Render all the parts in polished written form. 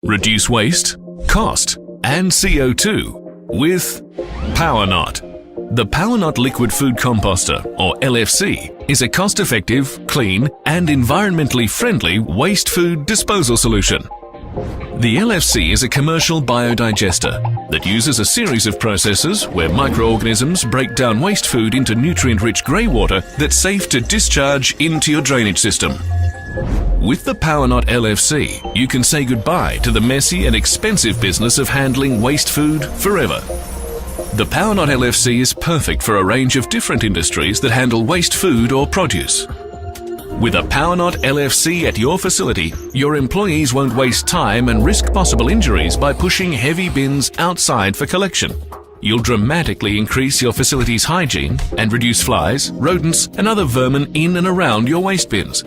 Reduce waste, cost, and CO2 with PowerNot. The PowerNot Liquid Food Composter, or LFC, is a cost-effective, clean, and environmentally friendly waste food disposal solution. The LFC is a commercial biodigester that uses a series of processes where microorganisms break down waste food into nutrient-rich grey water that's safe to discharge into your drainage system. With the PowerNot LFC, you can say goodbye to the messy and expensive business of handling waste food forever. The PowerNot LFC is perfect for a range of different industries that handle waste food or produce. With a PowerNot LFC at your facility, your employees won't waste time and risk possible injuries by pushing heavy bins outside for collection. You'll dramatically increase your facility's hygiene and reduce flies, rodents, and other vermin in and around your waste bins.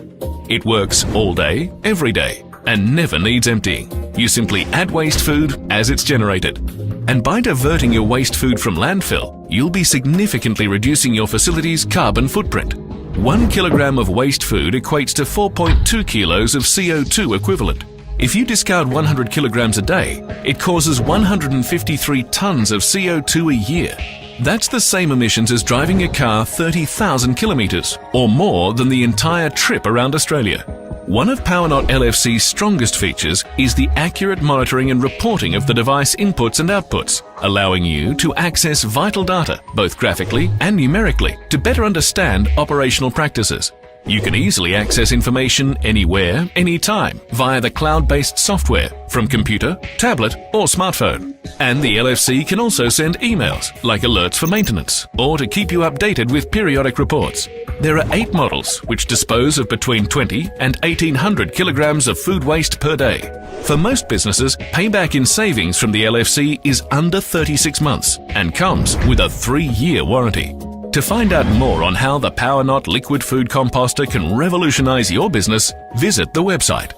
It works all day, every day, and never needs emptying. You simply add waste food as it's generated. And by diverting your waste food from landfill, you'll be significantly reducing your facility's carbon footprint. 1 kilogram of waste food equates to 4.2 kilos of CO2 equivalent. If you discard 100 kilograms a day, it causes 153 tons of CO2 a year. That's the same emissions as driving a car 30,000 kilometers, or more than the entire trip around Australia. One of PowerNot LFC's strongest features is the accurate monitoring and reporting of the device inputs and outputs, allowing you to access vital data, both graphically and numerically, to better understand operational practices. You can easily access information anywhere, anytime, via the cloud-based software from computer, tablet, or smartphone. And the LFC can also send emails, like alerts for maintenance, or to keep you updated with periodic reports. There are 8 models which dispose of between 20 and 1,800 kilograms of food waste per day. For most businesses, payback in savings from the LFC is under 36 months and comes with a 3-year warranty. To find out more on how the PowerNot Liquid Food Composter can revolutionize your business, visit the website